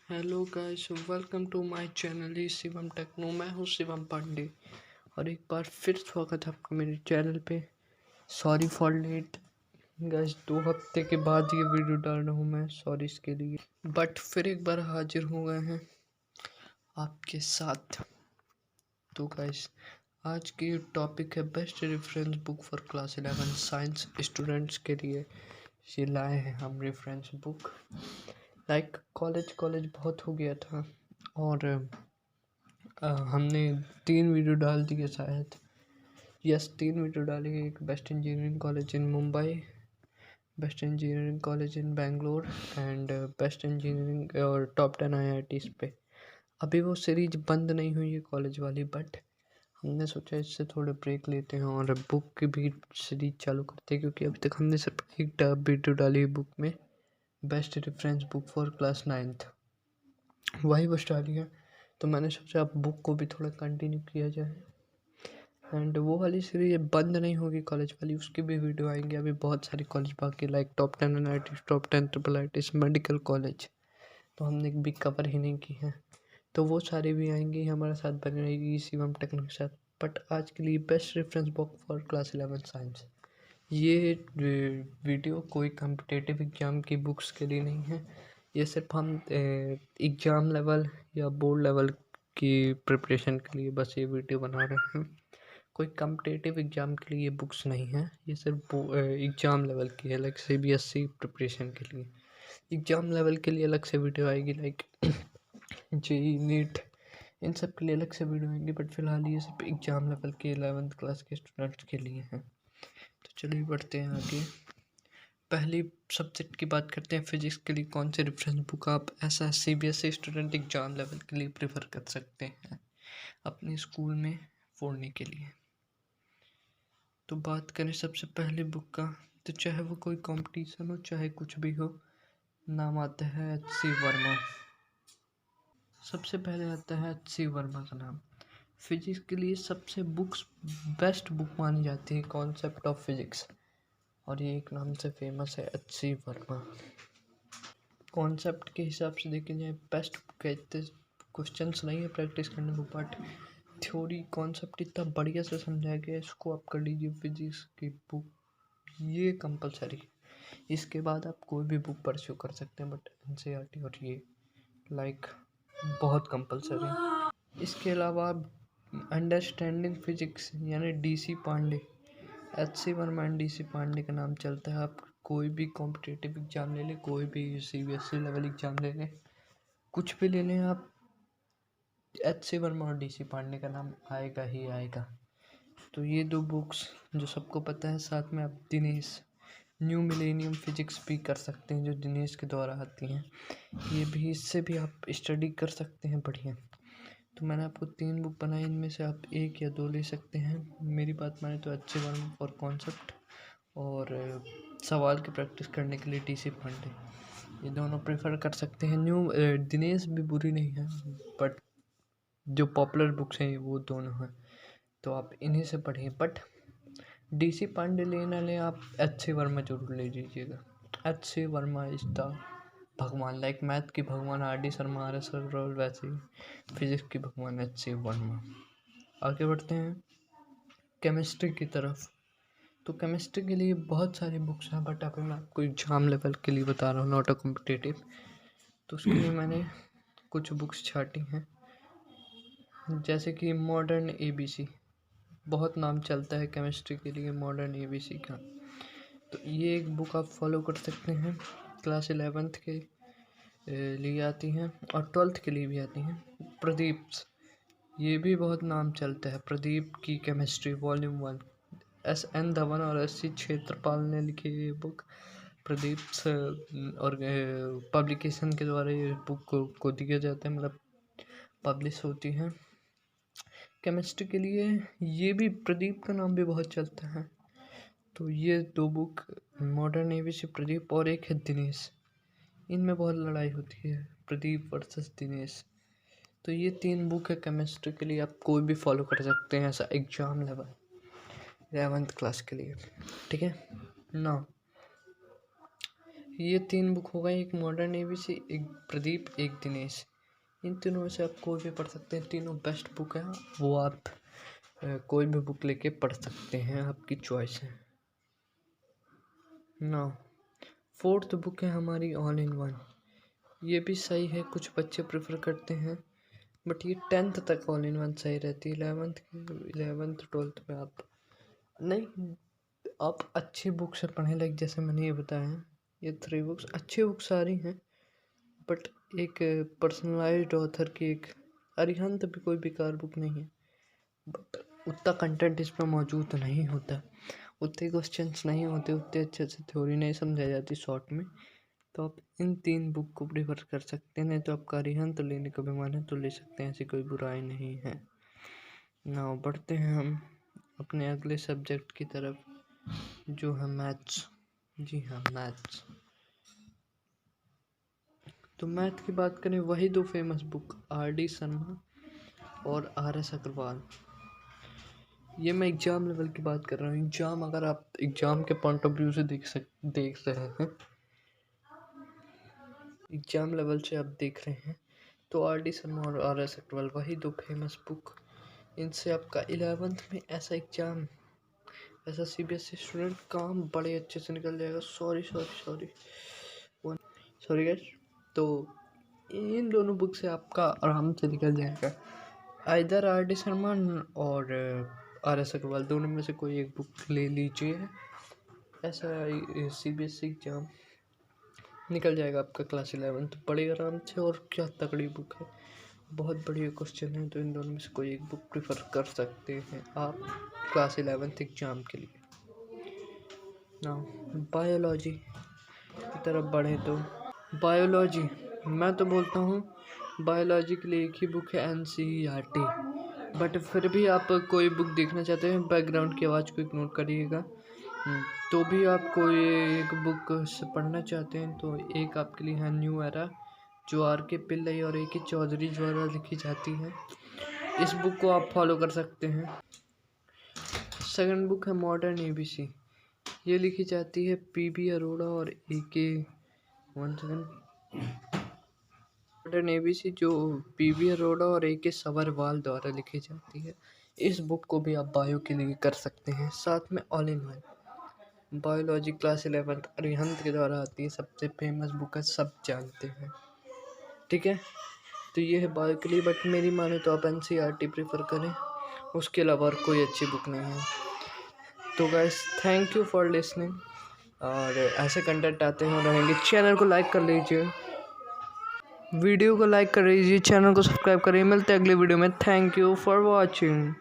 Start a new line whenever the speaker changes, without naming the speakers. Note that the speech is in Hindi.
Hello guys, welcome to my channel E Shivam techno. मैं हूँ शिवम पांडे और एक बार फिर स्वागत है आपका मेरे चैनल पे। सॉरी फॉर लेट गाइस, 2 हफ्ते के बाद ये वीडियो डाल रहा हूँ मैं, सॉरी इसके लिए। बट फिर एक बार हाजिर हो गए हैं आपके साथ। तो गाइस, आज की टॉपिक है best reference book for class 11 science students के लिए। ये लाए हैं हम रेफरेंस बुक। कॉलेज बहुत हो गया था और हमने 3 वीडियो डाल दिए शायद। यस, 3 वीडियो डाली। एक best engineering college in Mumbai, best engineering college in Bangalore and best engineering और टॉप 10 IITs पे। अभी वो सीरीज बंद नहीं हुई है कॉलेज वाली, बट हमने सोचा इससे थोड़े ब्रेक लेते हैं और बुक की भी सीरीज चालू करते हैं, क्योंकि अभी तक हमने सिर्फ एक वीडियो डाली है बुक में, best reference book for class 9th, वही बस डाली है। तो मैंने सोचा अब बुक को भी थोड़ा कंटिन्यू किया जाए एंड वो वाली सीरीज बंद नहीं होगी कॉलेज वाली, उसकी भी वीडियो आएंगे। अभी बहुत सारी कॉलेज बाकी, like top 10 NITs, top 10 IITs, medical college तो हमने भी कवर ही नहीं की है, तो वो सारी भी आएंगी। हमारे साथ बनी रहेगी शिवम टेक्नो के साथ। बट आज के लिए best reference book for class 11 science, ये वीडियो कोई कॉम्पिटिटिव एग्ज़ाम की बुक्स के लिए नहीं है। ये सिर्फ हम एग्ज़ाम लेवल या बोर्ड लेवल की प्रिपरेशन के लिए बस ये वीडियो बना रहे हैं। कोई कॉम्पिटिटिव एग्ज़ाम के लिए ये बुक्स नहीं है, ये सिर्फ एग्ज़ाम लेवल की है, लाइक CBSE प्रिपरेशन के लिए। एग्ज़ाम लेवल के लिए अलग से वीडियो आएगी, लाइक JEE नीट, इन सब के लिए अलग से वीडियो आएंगी। बट फिलहाल ये सिर्फ एग्ज़ाम लेवल के 11th क्लास के स्टूडेंट्स के लिए हैं। तो चलिए बढ़ते हैं आगे। पहली सब्जेक्ट की बात करते हैं, फिजिक्स के लिए कौन सी रेफरेंस बुक आप ऐसा CBSE स्टूडेंट एग्जाम लेवल के लिए प्रेफर कर सकते हैं अपने स्कूल में पढ़ने के लिए। तो बात करें सबसे पहले बुक का, तो चाहे वो कोई कंपटीशन हो चाहे कुछ भी हो, नाम आता है HC वर्मा। सबसे पहले आता है HC वर्मा का नाम। फिजिक्स के लिए सबसे बेस्ट बुक मानी जाती है कॉन्सेप्ट ऑफ फिजिक्स, और ये एक नाम से फेमस है HC वर्मा। कॉन्सेप्ट के हिसाब से देखा जाए बेस्ट कहते, क्वेश्चंस नहीं है प्रैक्टिस करने को, बट थ्योरी कॉन्सेप्ट इतना बढ़िया से समझाया गया है, इसको आप कर लीजिए फिजिक्स की बुक, ये कंपलसरी। इसके बाद आप कोई भी बुक परस्यू कर सकते हैं, बट NCERT और ये लाइक बहुत कंपलसरी। इसके अलावा अंडरस्टैंडिंग फिजिक्स यानी DC Pandey, HC Verma and DC Pandey का नाम चलता है। आप कोई भी कॉम्पिटिटिव एग्ज़ाम ले लें, कोई भी CBSE लेवल एग्ज़ाम ले लें, कुछ भी ले लें आप, HC वर्मा और DC पांडे का नाम आएगा ही आएगा। तो ये 2 बुक्स जो सबको पता है। साथ में आप दिनेश न्यू मिलेनियम फिजिक्स भी कर सकते हैं, जो दिनेश के द्वारा आती हैं, ये भी, इससे भी आप स्टडी कर सकते हैं बढ़िया। तो मैंने आपको 3 बुक बनाई, इनमें से आप 1 या 2 ले सकते हैं। मेरी बात माने तो HC वर्मा फॉर कॉन्सेप्ट और सवाल की प्रैक्टिस करने के लिए DC पांडे, ये दोनों प्रेफर कर सकते हैं। दिनेश भी बुरी नहीं है, बट जो पॉपुलर बुक्स हैं वो दोनों हैं, तो आप इन्हीं से पढ़िए। बट DC पांडे ले ना ले, आप HC वर्मा जरूर ले लीजिएगा। HC वर्मा इज द भगवान, लाइक मैथ की भगवान RD शर्मा, RS अग्रवाल, वैसे ही फिजिक्स की भगवान HC वर्मा। आगे बढ़ते हैं केमिस्ट्री की तरफ। तो केमिस्ट्री के लिए बहुत सारी बुक्स हैं, बट अभी मैं आपको एग्जाम लेवल के लिए बता रहा हूँ, नॉट अ कॉम्पिटिटिव। तो उसके लिए मैंने कुछ बुक्स छाटी हैं, जैसे कि मॉडर्न ABC, बहुत नाम चलता है केमिस्ट्री के लिए मॉडर्न ABC का। तो ये एक बुक आप फॉलो कर सकते हैं, क्लास 11th के लिए आती हैं और 12th के लिए भी आती हैं। प्रदीप्स, ये भी बहुत नाम चलता है, प्रदीप की केमिस्ट्री वॉल्यूम 1, SN धवन और SC क्षेत्रपाल ने लिखी ये बुक। प्रदीप और पब्लिकेशन के द्वारा ये बुक को दिया जाता है, मतलब पब्लिश होती है केमिस्ट्री के लिए। ये भी प्रदीप का नाम भी बहुत चलता है। तो ये 2 बुक, मॉडर्न ABC प्रदीप और एक है दिनेश, इनमें बहुत लड़ाई होती है, प्रदीप वर्सेस दिनेश। तो ये 3 बुक है केमिस्ट्री के लिए, आप कोई भी फॉलो कर सकते हैं ऐसा एग्जाम लेवल 11th क्लास के लिए, ठीक है ना। ये 3 बुक हो गई, एक मॉडर्न एबीसी, एक प्रदीप, एक दिनेश। इन तीनों में से आप कोई भी पढ़ सकते हैं, तीनों बेस्ट बुक है। वो आप कोई भी बुक लेके पढ़ सकते हैं, आपकी चॉइस है ना। 4th बुक है हमारी ऑल इन वन। ये भी सही है, कुछ बच्चे प्रेफर करते हैं, बट ये 10th तक ऑल इन वन सही रहती है। 11th 12th में आप नहीं, आप अच्छी बुक से पढ़ें। लाइक जैसे मैंने ये बताया, ये 3 बुक्स अच्छी बुक सारी हैं, बट एक पर्सनलाइज्ड ऑथर की एक अरिहंत भी कोई बेकार बुक नहीं है, बट उतना कंटेंट इसमें मौजूद नहीं होता, उतने क्वेश्चंस नहीं होते, उतने अच्छे से थ्योरी नहीं समझाई जाती शॉर्ट में। तो आप इन 3 बुक को प्रेफर कर सकते हैं। नहीं तो आपका अरिहंत लेने का भी मन है तो ले सकते हैं, ऐसी कोई बुराई नहीं है ना। बढ़ते हैं हम अपने अगले सब्जेक्ट की तरफ, जो है मैथ्स। जी हाँ, मैथ्स। तो मैथ की बात करें, वही 2 फेमस बुक, RD शर्मा और RS अग्रवाल। ये मैं एग्ज़ाम लेवल की बात कर रहा हूँ। एग्ज़ाम, अगर आप एग्ज़ाम के पॉइंट ऑफ व्यू से देख रहे हैं, एग्ज़ाम लेवल से आप देख रहे हैं, तो RD शर्मा और RS अग्रवाल वही 2 फेमस बुक। इनसे आपका 11th में ऐसा एग्ज़ाम, ऐसा CBSE स्टूडेंट काम बड़े अच्छे से निकल जाएगा। Sorry guys. तो इन दोनों बुक से आपका आराम से निकल जाएगा। आइदर RD शर्मा और RS अग्रवाल, दोनों में से कोई एक बुक ले लीजिए, ऐसा CBSE एग्ज़ाम निकल जाएगा आपका क्लास 11th बड़े आराम से। और क्या तगड़ी बुक है, बहुत बढ़िया क्वेश्चन है। तो इन दोनों में से कोई एक बुक प्रेफर कर सकते हैं आप क्लास 11th एग्ज़ाम के लिए ना। बायोलॉजी की तरफ बढ़े तो बायोलॉजी, मैं तो बोलता हूँ बायोलॉजी के लिए एक ही बुक है, NCERT। बट फिर भी आप कोई बुक देखना चाहते हैं, बैकग्राउंड की आवाज़ को इग्नोर करिएगा। तो भी आप कोई एक बुक से पढ़ना चाहते हैं तो एक आपके लिए है न्यू एरा, जो RK पिल्लई और AK चौधरी द्वारा लिखी जाती है। इस बुक को आप फॉलो कर सकते हैं। सेकंड बुक है मॉडर्न ABC। ये लिखी जाती है PB अरोड़ा और मॉडर्न ABC जो PB अरोड़ा और AK सवरवाल द्वारा लिखी जाती है। इस बुक को भी आप बायो के लिए कर सकते हैं। साथ में all in one biology class 11th Arihant के द्वारा आती है, सबसे फेमस बुक है, सब जानते हैं। ठीक है, तो ये है बायो के लिए। बट मेरी माने तो आप NCERT प्रेफर करें, उसके अलावा और कोई अच्छी बुक नहीं है। तो guys, thank you for listening, और ऐसे कंटेंट आते हैं रहेंगे। चैनल को लाइक कर लीजिए, वीडियो को लाइक कर लीजिए, चैनल को सब्सक्राइब करिए। मिलते हैं अगले वीडियो में। Thank you for watching.